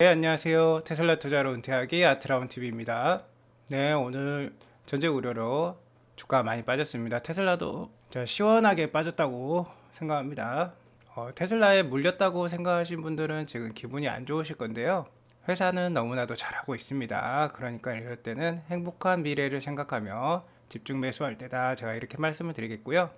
네, 안녕하세요. 테슬라 투자로 은퇴하기 아트라운TV입니다. 네, 오늘 전직 우려로 주가 많이 빠졌습니다. 테슬라도 시원하게 빠졌다고 생각합니다. 테슬라에 물렸다고 생각하신 분들은 지금 기분이 안 좋으실 건데요. 회사는 너무나도 잘하고 있습니다. 그러니까 이럴 때는 행복한 미래를 생각하며 집중 매수할 때다. 제가 이렇게 말씀을 드리겠고요.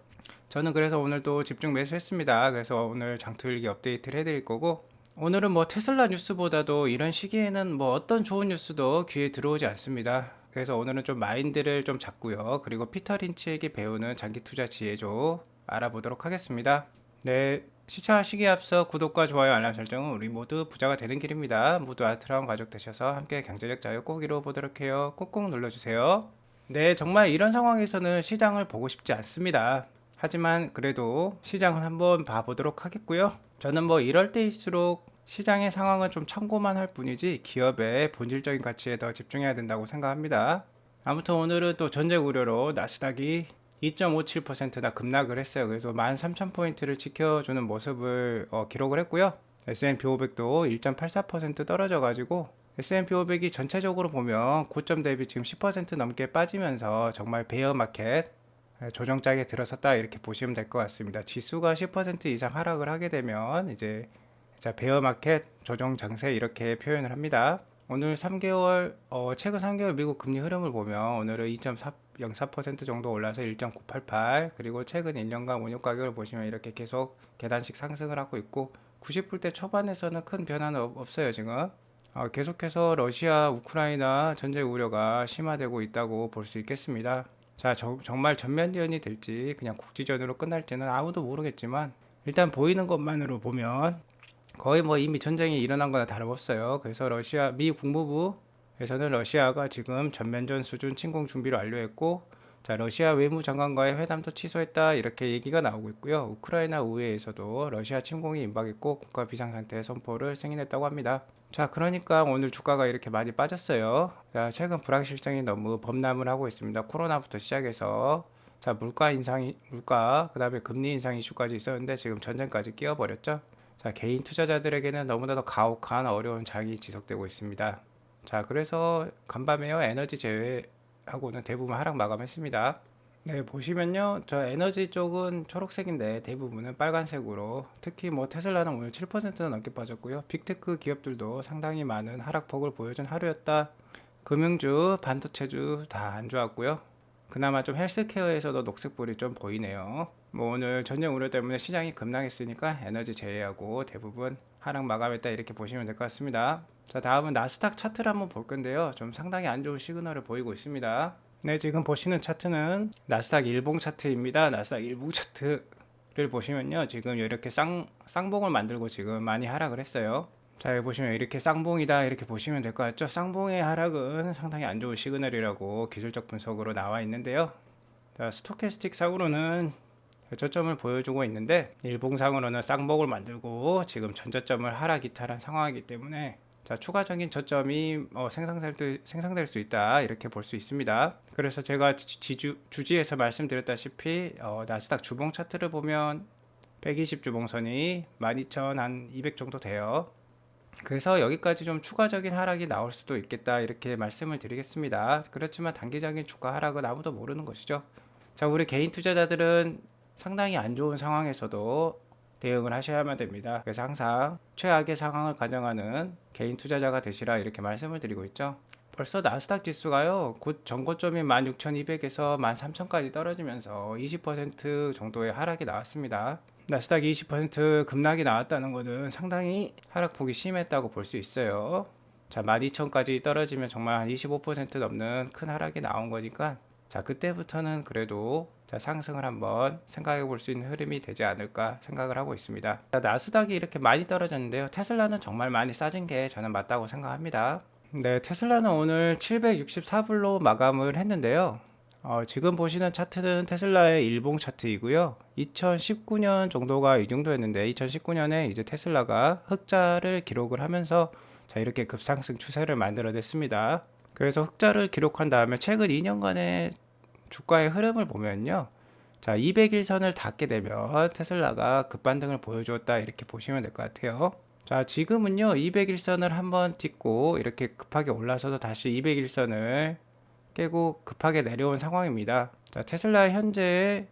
저는 그래서 오늘도 집중 매수했습니다. 그래서 오늘 장투일기 업데이트를 해드릴 거고, 오늘은 뭐 테슬라 뉴스보다도 이런 시기에는 뭐 어떤 좋은 뉴스도 귀에 들어오지 않습니다. 그래서 오늘은 좀 마인드를 좀 잡고요. 그리고 피터 린치에게 배우는 장기 투자 지혜도 알아보도록 하겠습니다. 네, 시청하시기에 앞서 구독과 좋아요, 알람 설정은 우리 모두 부자가 되는 길입니다. 모두 아트라운 가족 되셔서 함께 경제적 자유 꼭 이루어보도록 해요. 꾹꾹 눌러주세요. 네, 정말 이런 상황에서는 시장을 보고 싶지 않습니다. 하지만 그래도 시장을 한번 봐보도록 하겠고요. 저는 뭐 이럴 때일수록 시장의 상황은 좀 참고만 할 뿐이지 기업의 본질적인 가치에 더 집중해야 된다고 생각합니다. 아무튼 오늘은 또 전쟁 우려로 나스닥이 2.57%나 급락을 했어요. 그래서 13,000포인트를 지켜주는 모습을 기록을 했고요. S&P 500도 1.84% 떨어져 가지고 S&P 500이 전체적으로 보면 고점 대비 지금 10% 넘게 빠지면서 정말 베어 마켓 조정장에 들어섰다 이렇게 보시면 될 것 같습니다. 지수가 10% 이상 하락을 하게 되면 이제 베어 마켓 조정 장세 이렇게 표현을 합니다. 오늘 3개월 최근 3개월 미국 금리 흐름을 보면 오늘은 2.04% 정도 올라서 1.988, 그리고 최근 1년간 원유 가격을 보시면 이렇게 계속 계단식 상승을 하고 있고 90불대 초반에서는 큰 변화는 없어요 지금. 계속해서 러시아 우크라이나 전쟁 우려가 심화되고 있다고 볼 수 있겠습니다. 자, 정말 전면전이 될지 그냥 국지전으로 끝날지는 아무도 모르겠지만 일단 보이는 것만으로 보면 거의 뭐 이미 전쟁이 일어난 거나 다름없어요. 그래서 미 국무부에서는 러시아가 지금 전면전 수준 침공 준비를 완료했고, 자, 러시아 외무장관과의 회담도 취소했다 이렇게 얘기가 나오고 있고요. 우크라이나 의회에서도 러시아 침공이 임박했고 국가 비상상태 선포를 승인했다고 합니다. 자, 그러니까 오늘 주가가 이렇게 많이 빠졌어요. 자, 최근 불확실성이 너무 범람을 하고 있습니다. 코로나부터 시작해서 자, 물가, 그다음에 금리 인상 이슈까지 있었는데 지금 전쟁까지 끼워버렸죠. 자, 개인 투자자들에게는 너무나도 가혹한 어려운 장이 지속되고 있습니다. 자, 그래서 간밤에요 에너지 제외하고는 대부분 하락 마감했습니다. 네, 보시면요, 저 에너지 쪽은 초록색인데 대부분은 빨간색으로, 특히 뭐 테슬라는 오늘 7%나 넘게 빠졌고요. 빅테크 기업들도 상당히 많은 하락폭을 보여준 하루였다. 금융주, 반도체주 다 안 좋았고요. 그나마 좀 헬스케어에서도 녹색불이 좀 보이네요. 뭐 오늘 전쟁 우려 때문에 시장이 급락했으니까 에너지 제외하고 대부분 하락 마감했다 이렇게 보시면 될 것 같습니다. 자, 다음은 나스닥 차트를 한번 볼 건데요. 좀 상당히 안 좋은 시그널을 보이고 있습니다. 네, 지금 보시는 차트는 나스닥 일봉 차트입니다. 나스닥 일봉 차트를 보시면요, 지금 이렇게 쌍봉을 만들고 지금 많이 하락을 했어요. 자, 여기 보시면 이렇게 쌍봉이다 이렇게 보시면 될 것 같죠. 쌍봉의 하락은 상당히 안 좋은 시그널이라고 기술적 분석으로 나와 있는데요. 자, 스토캐스틱 상으로는 저점을 보여주고 있는데 일봉상으로는 쌍봉을 만들고 지금 전저점을 하락 이탈한 상황이기 때문에 자, 추가적인 저점이 생성될 수 있다 이렇게 볼 수 있습니다. 그래서 제가 주지에서 말씀드렸다시피 나스닥 주봉 차트를 보면 120 주봉선이 12,200 정도 돼요. 그래서 여기까지 좀 추가적인 하락이 나올 수도 있겠다 이렇게 말씀을 드리겠습니다. 그렇지만 단기적인 주가 하락은 아무도 모르는 것이죠. 자, 우리 개인 투자자들은 상당히 안 좋은 상황에서도 대응을 하셔야만 됩니다. 그래서 항상 최악의 상황을 가정하는 개인 투자자가 되시라 이렇게 말씀을 드리고 있죠. 벌써 나스닥 지수가요, 곧 전고점인 16,200에서 13,000까지 떨어지면서 20% 정도의 하락이 나왔습니다. 나스닥이 20% 급락이 나왔다는 것은 상당히 하락폭이 심했다고 볼 수 있어요. 자, 12,000까지 떨어지면 정말 한 25% 넘는 큰 하락이 나온 거니까 자, 그때부터는 그래도 자, 상승을 한번 생각해 볼 수 있는 흐름이 되지 않을까 생각을 하고 있습니다. 자, 나스닥이 이렇게 많이 떨어졌는데요. 테슬라는 정말 많이 싸진 게 저는 맞다고 생각합니다. 네, 테슬라는 오늘 764불로 마감을 했는데요. 지금 보시는 차트는 테슬라의 일봉 차트이고요. 2019년 정도가 이 정도였는데 2019년에 이제 테슬라가 흑자를 기록을 하면서 자, 이렇게 급상승 추세를 만들어냈습니다. 그래서 흑자를 기록한 다음에 최근 2년간의 주가의 흐름을 보면요. 자, 200일선을 닿게 되면 테슬라가 급반등을 보여주었다 이렇게 보시면 될 것 같아요. 자, 지금은요 200일선을 한번 찍고 이렇게 급하게 올라서도 다시 200일선을 깨고 급하게 내려온 상황입니다. 자, 테슬라 현재의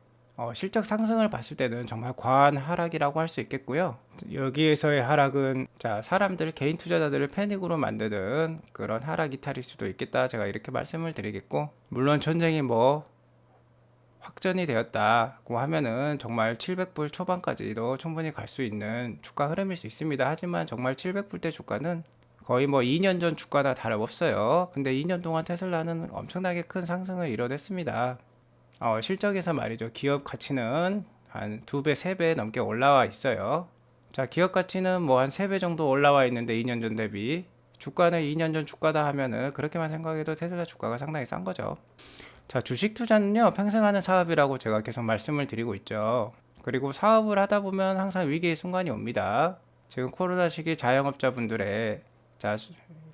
실적 상승을 봤을 때는 정말 과한 하락이라고 할 수 있겠고요. 여기에서의 하락은 자, 사람들 개인 투자자들을 패닉으로 만드는 그런 하락 이탈일 수도 있겠다. 제가 이렇게 말씀을 드리겠고, 물론 전쟁이 뭐 확전이 되었다고 하면은 정말 700불 초반까지도 충분히 갈 수 있는 주가 흐름일 수 있습니다. 하지만 정말 700불대 주가는 거의 뭐 2년 전 주가나 다름없어요. 근데 2년 동안 테슬라는 엄청나게 큰 상승을 이뤄냈습니다. 실적에서 말이죠. 기업 가치는 한 2배, 3배 넘게 올라와 있어요. 자, 기업 가치는 뭐 한 3배 정도 올라와 있는데 2년 전 대비 주가는 2년 전 주가다 하면은 그렇게만 생각해도 테슬라 주가가 상당히 싼 거죠. 자, 주식 투자는요, 평생 하는 사업이라고 제가 계속 말씀을 드리고 있죠. 그리고 사업을 하다 보면 항상 위기의 순간이 옵니다. 지금 코로나 시기 자영업자분들의 자,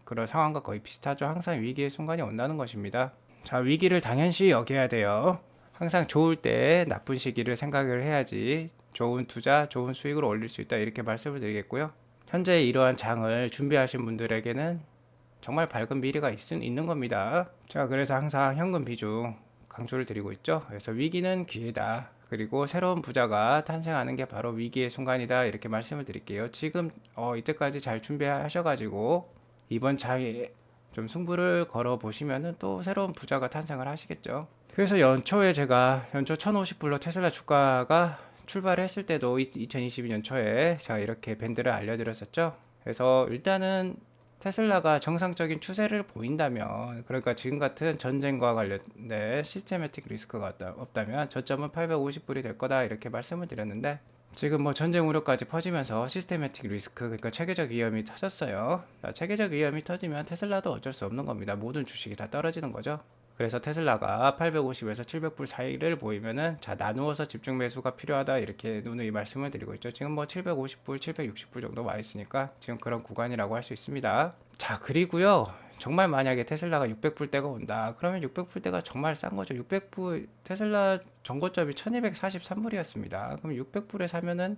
그런 상황과 거의 비슷하죠. 항상 위기의 순간이 온다는 것입니다. 자, 위기를 당연시 여겨야 돼요. 항상 좋을 때 나쁜 시기를 생각을 해야지 좋은 투자, 좋은 수익을 올릴 수 있다. 이렇게 말씀을 드리겠고요. 현재 이러한 장을 준비하신 분들에게는 정말 밝은 미래가 있는 겁니다. 자, 그래서 항상 현금 비중 강조를 드리고 있죠. 그래서 위기는 기회다. 그리고 새로운 부자가 탄생하는 게 바로 위기의 순간이다. 이렇게 말씀을 드릴게요. 지금 이때까지 잘 준비하셔가지고 이번 장에 좀 승부를 걸어 보시면은 또 새로운 부자가 탄생을 하시겠죠. 그래서 연초에 제가 연초 1050불로 테슬라 주가가 출발했을 때도 2022년 초에 제가 이렇게 밴드를 알려드렸었죠. 그래서 일단은 테슬라가 정상적인 추세를 보인다면, 그러니까 지금 같은 전쟁과 관련된 시스테매틱 리스크가 없다면 저점은 850불이 될 거다 이렇게 말씀을 드렸는데, 지금 뭐 전쟁 우려까지 퍼지면서 시스테매틱 리스크, 그러니까 체계적 위험이 터졌어요. 자, 체계적 위험이 터지면 테슬라도 어쩔 수 없는 겁니다. 모든 주식이 다 떨어지는 거죠. 그래서 테슬라가 850에서 700불 사이를 보이면은 자, 나누어서 집중 매수가 필요하다 이렇게 누누이 말씀을 드리고 있죠. 지금 뭐 750불, 760불 정도 와 있으니까 지금 그런 구간이라고 할 수 있습니다. 자, 그리고요. 정말 만약에 테슬라가 600불대가 온다. 그러면 600불대가 정말 싼 거죠. 600불 테슬라 전고점이 1243불이었습니다. 그럼 600불에 사면은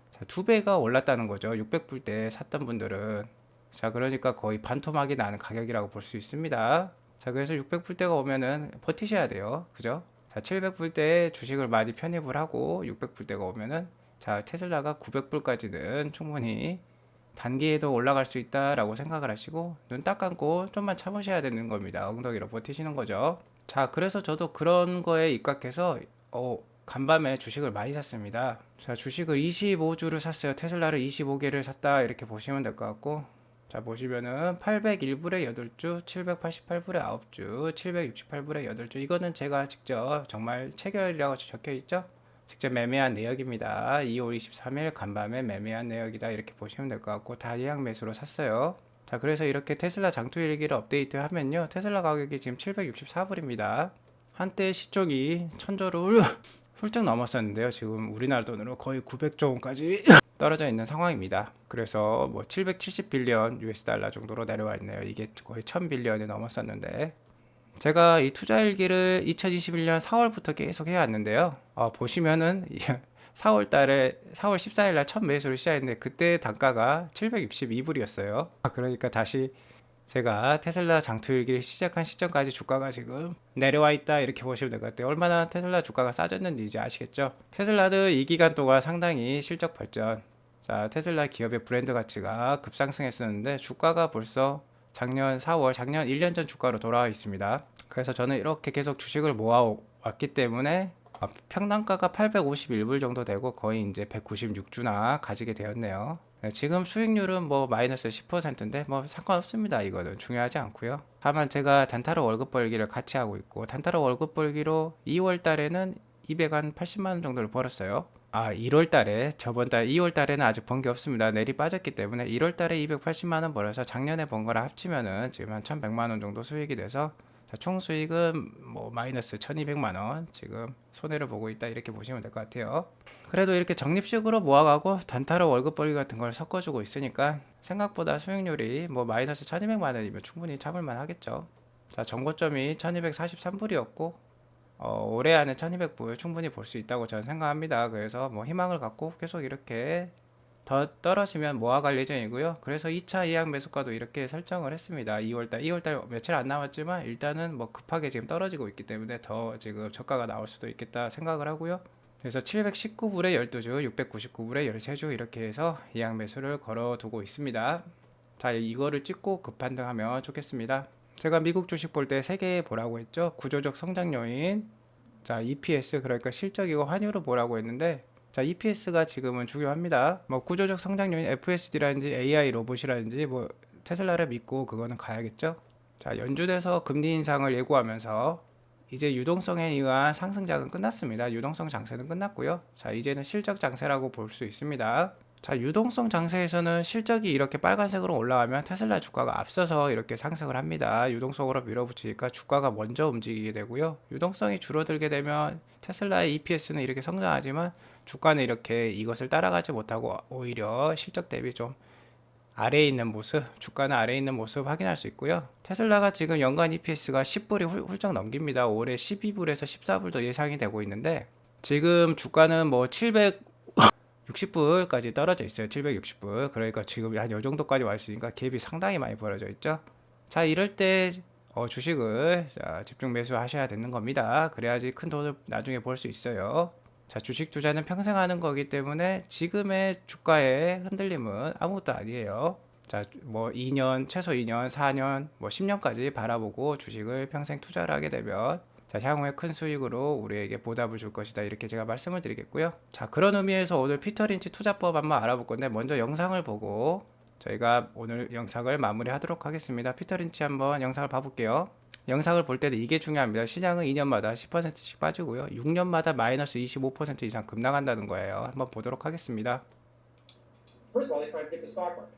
자, 2배가 올랐다는 거죠. 600불대 샀던 분들은. 자, 그러니까 거의 반토막이 나는 가격이라고 볼 수 있습니다. 자, 그래서 600불대가 오면은 버티셔야 돼요. 그죠? 자, 700불대에 주식을 많이 편입을 하고 600불대가 오면은 자, 테슬라가 900불까지는 충분히 단기에도 올라갈 수 있다라고 생각을 하시고 눈 딱 감고 좀만 참으셔야 되는 겁니다. 엉덩이로 버티시는 거죠. 자, 그래서 저도 그런 거에 입각해서 간밤에 주식을 많이 샀습니다. 자, 주식을 25주를 샀어요. 테슬라를 25개를 샀다 이렇게 보시면 될 것 같고, 자, 보시면은 801불에 8주, 788불에 9주, 768불에 8주. 이거는 제가 직접 정말 체결이라고 적혀 있죠? 직접 매매한 내역입니다. 2월 23일 간밤에 매매한 내역이다 이렇게 보시면 될 것 같고, 다 예약 매수로 샀어요. 자, 그래서 이렇게 테슬라 장투 일기를 업데이트 하면요, 테슬라 가격이 지금 764불입니다. 한때 시총이 1000조를 훌쩍 넘었었는데요. 지금 우리나라 돈으로 거의 900조 원까지 떨어져 있는 상황입니다. 그래서 뭐 770빌리언 US 달러 정도로 내려와 있네요. 이게 거의 1000빌리언이 넘었었는데, 제가 이 투자 일기를 2021년 4월부터 계속 해왔는데요. 보시면은 4월 달에 4월 14일 날 첫 매수를 시작했는데 그때 단가가 762불이었어요. 그러니까 다시 제가 테슬라 장투일기를 시작한 시점까지 주가가 지금 내려와 있다 이렇게 보시면 될 것 같아요. 얼마나 테슬라 주가가 싸졌는지 이제 아시겠죠? 테슬라는 이 기간 동안 상당히 실적 발전, 자, 테슬라 기업의 브랜드 가치가 급상승했었는데 주가가 벌써 작년 4월, 작년 1년 전 주가로 돌아와 있습니다. 그래서 저는 이렇게 계속 주식을 모아왔기 때문에 평당가가 851불 정도 되고 거의 이제 196주나 가지게 되었네요. 네, 지금 수익률은 뭐 마이너스 10%인데 뭐 상관없습니다. 이거는 중요하지 않고요. 다만 제가 단타로 월급 벌기를 같이 하고 있고, 단타로 월급 벌기로 2월 달에는 280만 원 정도를 벌었어요. 1월 달에, 저번 달 2월 달에는 아직 번 게 없습니다. 내리 빠졌기 때문에 1월 달에 280만 원 벌어서 작년에 번 거랑 합치면은 지금 한 1100만 원 정도 수익이 돼서 자, 총 수익은 뭐 마이너스 1200만 원 지금 손해를 보고 있다 이렇게 보시면 될 것 같아요. 그래도 이렇게 적립식으로 모아가고 단타로 월급 벌기 같은 걸 섞어주고 있으니까 생각보다 수익률이 뭐 마이너스 1200만 원이면 충분히 참을만 하겠죠. 자, 정고점이 1243불이었고 올해 안에 1200불 충분히 볼 수 있다고 저는 생각합니다. 그래서 뭐 희망을 갖고 계속 이렇게 더 떨어지면 모아갈 예정이고요. 그래서 2차 예약 매수가도 이렇게 설정을 했습니다. 2월달 며칠 안 남았지만 일단은 뭐 급하게 지금 떨어지고 있기 때문에 더 지금 저가가 나올 수도 있겠다 생각을 하고요. 그래서 719불에 12주, 699불에 13주 이렇게 해서 예약 매수를 걸어두고 있습니다. 자, 이거를 찍고 급판등하면 좋겠습니다. 제가 미국 주식 볼 때 3개 보라고 했죠. 구조적 성장 요인, 자, EPS 그러니까 실적이고 환율을 보라고 했는데 자, EPS가 지금은 중요합니다. 뭐 구조적 성장 요인 FSD라든지 AI 로봇이라든지 뭐 테슬라를 믿고 그거는 가야겠죠. 자, 연준에서 금리 인상을 예고하면서 이제 유동성에 의한 상승장은 끝났습니다. 유동성 장세는 끝났고요. 자, 이제는 실적 장세라고 볼 수 있습니다. 자, 유동성 장세에서는 실적이 이렇게 빨간색으로 올라가면 테슬라 주가가 앞서서 이렇게 상승을 합니다. 유동성으로 밀어붙이니까 주가가 먼저 움직이게 되고요. 유동성이 줄어들게 되면 테슬라의 EPS는 이렇게 성장하지만 주가는 이렇게 이것을 따라가지 못하고 오히려 실적 대비 좀 아래에 있는 모습, 주가는 아래에 있는 모습 확인할 수 있고요. 테슬라가 지금 연간 EPS가 10불이 훌쩍 넘깁니다. 올해 12불에서 14불도 예상이 되고 있는데 지금 주가는 뭐 760불까지 떨어져 있어요. 760불. 그러니까 지금 한 요 정도까지 와 있으니까 갭이 상당히 많이 벌어져 있죠. 자, 이럴 때 주식을 집중 매수하셔야 되는 겁니다. 그래야지 큰 돈을 나중에 벌 수 있어요. 자, 주식 투자는 평생 하는 거기 때문에 지금의 주가의 흔들림은 아무것도 아니에요. 자, 뭐 2년, 최소 2년, 4년, 뭐 10년까지 바라보고 주식을 평생 투자를 하게 되면 자, 향후에 큰 수익으로 우리에게 보답을 줄 것이다. 이렇게 제가 말씀을 드리겠고요. 자, 그런 의미에서 오늘 피터 린치 투자법 한번 알아볼 건데 먼저 영상을 보고 저희가 오늘 영상을 마무리하도록 하겠습니다. 피터 린치 한번 영상을 봐볼게요. 영상을 볼 때는 이게 중요합니다. 시장은 2년마다 10%씩 빠지고요. 6년마다 마이너스 25% 이상 급락한다는 거예요. 한번 보도록 하겠습니다. First of all, they try to predict the stock market.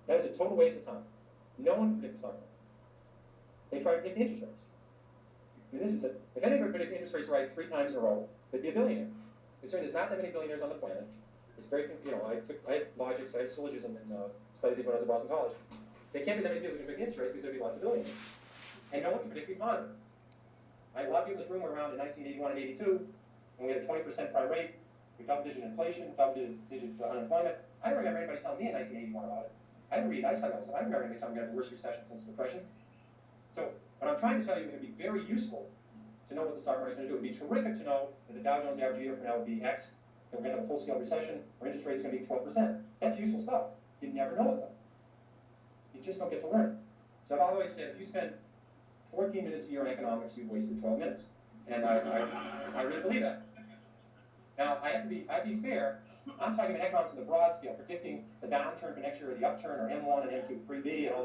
That is a total waste of time. No one can predict the stock market. They try to predict the interest rates. I mean, if anybody could predict interest rates right 3 times in a row, they'd be a billionaire. Considering there's not that many billionaires on the planet, it's very, I had logics, I had syllogism and studied these when I was at Boston College. They can't be that many people who can predict interest rates because there'd be lots of billionaires. And no one can predict the economy. A lot of people in this room were around in 1981 and 82, when we had a 20% prime rate, we double-digit inflation, double-digit unemployment. I don't remember anybody telling me in 1981 about it. I didn't read Einstein. I don't remember anybody telling me we had the worst recession since the Depression. So what I'm trying to tell you, it would be very useful to know what the stock market is going to do. It would be terrific to know that the Dow Jones average year from now would be X, that we're going to have a full-scale recession, our interest rate is going to be 12%. That's useful stuff. You never know it, though. You just don't get to learn. So I've always said, if you spend 14 minutes a year in economics, you've wasted 12 minutes. And I really believe that. Now, I'd be fair. I'm talking about economics on the broad scale, predicting the downturn for next year or the upturn or M1 and M2, 3B and all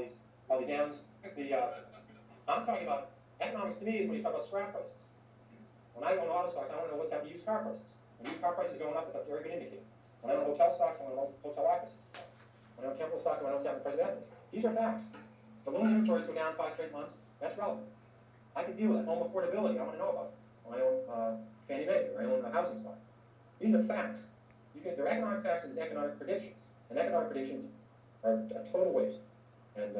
these M's. I'm talking about economics to me is when you talk about scrap prices. When I own auto stocks, I want to know what's happening to used car prices. When used car prices are going up, it's a very good indicator. When I own hotel stocks, I want to know hotel occupancies. When I own chemical stocks, I want to know what's happening to President Anthony. These are facts. If balloon inventories go down 5 straight months, that's relevant. I can deal with it. Home affordability, I want to know about it. When I own Fannie Mae, or I own a housing stock. These are facts. They're economic facts and economic predictions. And economic predictions are a total waste. And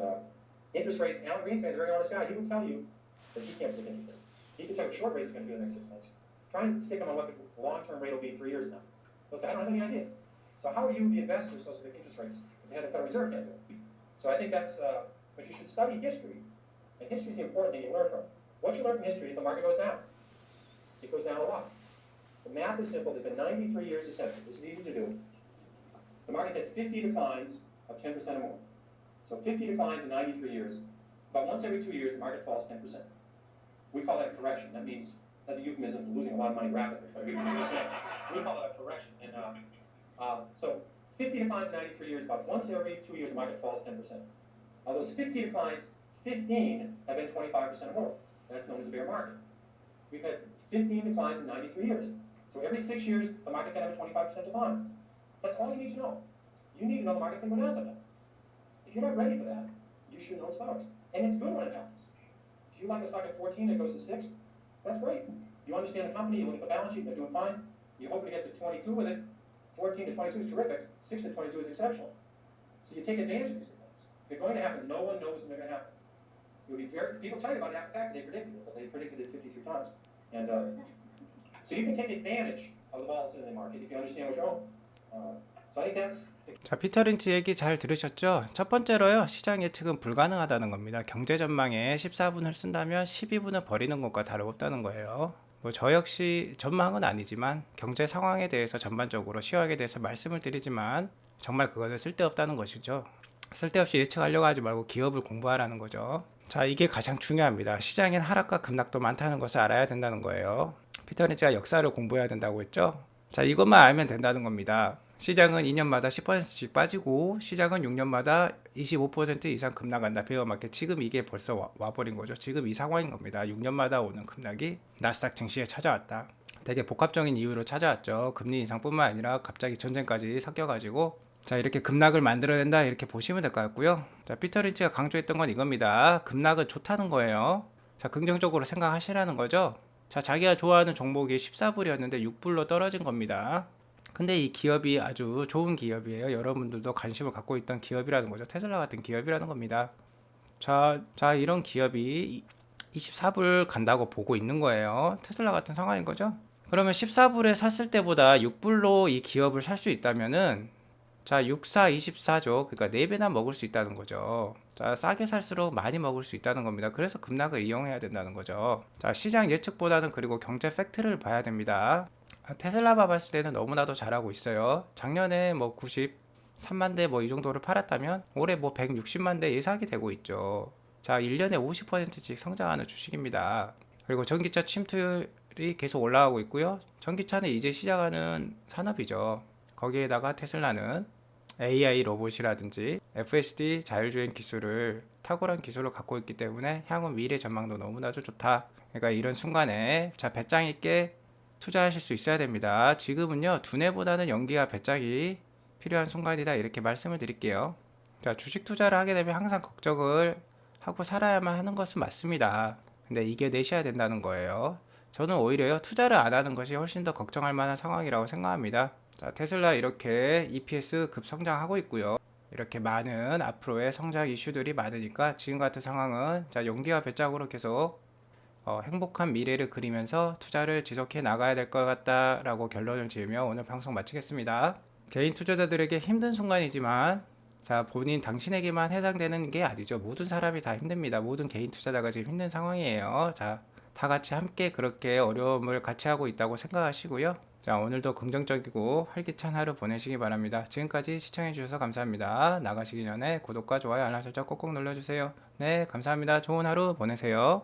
interest rates, Alan Greenspan's a very honest guy. He will tell you that he can't predict interest rates. He can tell you what short rates are going to do in the next 6 months. Try and stick them on what the long-term rate will be 3 years from now. They'll say, I don't have any idea. So how are you, the investor, supposed to predict interest rates if the head of the Federal Reserve can't do it? So I think that's, but you should study history. And history is the important thing you learn from. What you learn from history is the market goes down. It goes down a lot. The math is simple. There's been 93 years of century. This is easy to do. The market's had 50 declines of 10% or more. So 50 declines in 93 years. About once every 2 years, the market falls 10%. We call that a correction. That means, that's a euphemism for losing a lot of money rapidly. We call that a correction. And so 50 declines in 93 years. About once every 2 years, the market falls 10%. Of those 50 declines, 15 have been 25% or more. That's known as a bear market. We've had 15 declines in 93 years. So every 6 years, the market's going to have a 25% decline. That's all you need to know. You need to know the market's going to go down sometime. If you're not ready for that, you should know stocks. And it's good when it happens. If you like a stock at 14 and it goes to 6, that's great. You understand the company, you look at the balance sheet, they're doing fine. You hope to get to 22 with it. 14 to 22 is terrific. 6 to 22 is exceptional. So you take advantage of these things. If they're going to happen, no one knows when they're going to happen. People tell you about it after the fact, they predicted it, but they predicted it 53 times. And so you can take advantage of the volatility in the market if you understand what you own. So I think that's 자, 피터 린치 얘기 잘 들으셨죠? 첫 번째로요, 시장 예측은 불가능하다는 겁니다. 경제 전망에 14분을 쓴다면 12분을 버리는 것과 다름없다는 거예요. 뭐 저 역시 전망은 아니지만 경제 상황에 대해서 전반적으로 시황에 대해서 말씀을 드리지만 정말 그거는 쓸데없다는 것이죠. 쓸데없이 예측하려고 하지 말고 기업을 공부하라는 거죠. 자, 이게 가장 중요합니다. 시장엔 하락과 급락도 많다는 것을 알아야 된다는 거예요. 피터 린치가 역사를 공부해야 된다고 했죠? 자, 이것만 알면 된다는 겁니다. 시장은 2년마다 10%씩 빠지고 시장은 6년마다 25% 이상 급락한다. 베어마켓. 지금 이게 벌써 와버린 거죠. 지금 이 상황인 겁니다. 6년마다 오는 급락이 나스닥 증시에 찾아왔다. 되게 복합적인 이유로 찾아왔죠. 금리 인상뿐만 아니라 갑자기 전쟁까지 섞여가지고 자, 이렇게 급락을 만들어낸다 이렇게 보시면 될 것 같고요. 자, 피터 린치가 강조했던 건 이겁니다. 급락은 좋다는 거예요. 자, 긍정적으로 생각하시라는 거죠. 자, 자기가 좋아하는 종목이 14불이었는데 6불로 떨어진 겁니다. 근데 이 기업이 아주 좋은 기업이에요. 여러분들도 관심을 갖고 있던 기업이라는 거죠. 테슬라 같은 기업이라는 겁니다. 자, 이런 기업이 24불 간다고 보고 있는 거예요. 테슬라 같은 상황인 거죠. 그러면 14불에 샀을 때보다 6불로 이 기업을 살 수 있다면은 자, 64, 24죠. 그러니까 4배나 먹을 수 있다는 거죠. 자, 싸게 살수록 많이 먹을 수 있다는 겁니다. 그래서 급락을 이용해야 된다는 거죠. 자, 시장 예측보다는 그리고 경제 팩트를 봐야 됩니다. 테슬라만 봤을 때는 너무나도 잘하고 있어요. 작년에 뭐 93만 대 뭐 이 정도를 팔았다면 올해 뭐 160만 대 예상이 되고 있죠. 자, 1년에 50%씩 성장하는 주식입니다. 그리고 전기차 침투율이 계속 올라가고 있고요. 전기차는 이제 시작하는 산업이죠. 거기에다가 테슬라는 AI 로봇이라든지 FSD 자율주행 기술을 탁월한 기술을 갖고 있기 때문에 향후 미래 전망도 너무나도 좋다. 그러니까 이런 순간에 자, 배짱 있게 투자하실 수 있어야 됩니다. 지금은요, 두뇌보다는 연기와 배짱이 필요한 순간이다. 이렇게 말씀을 드릴게요. 자, 주식 투자를 하게 되면 항상 걱정을 하고 살아야만 하는 것은 맞습니다. 근데 이게 내셔야 된다는 거예요. 저는 오히려요, 투자를 안 하는 것이 훨씬 더 걱정할 만한 상황이라고 생각합니다. 자, 테슬라 이렇게 EPS 급성장하고 있고요. 이렇게 많은 앞으로의 성장 이슈들이 많으니까 지금 같은 상황은 자, 용기와 배짱으로 계속 행복한 미래를 그리면서 투자를 지속해 나가야 될 것 같다라고 결론을 지으며 오늘 방송 마치겠습니다. 개인 투자자들에게 힘든 순간이지만 자, 본인 당신에게만 해당되는 게 아니죠. 모든 사람이 다 힘듭니다. 모든 개인 투자자가 지금 힘든 상황이에요. 자, 다 같이 함께 그렇게 어려움을 같이 하고 있다고 생각하시고요. 자, 오늘도 긍정적이고 활기찬 하루 보내시기 바랍니다. 지금까지 시청해주셔서 감사합니다. 나가시기 전에 구독과 좋아요, 알람 설정 꼭꼭 눌러주세요. 네, 감사합니다. 좋은 하루 보내세요.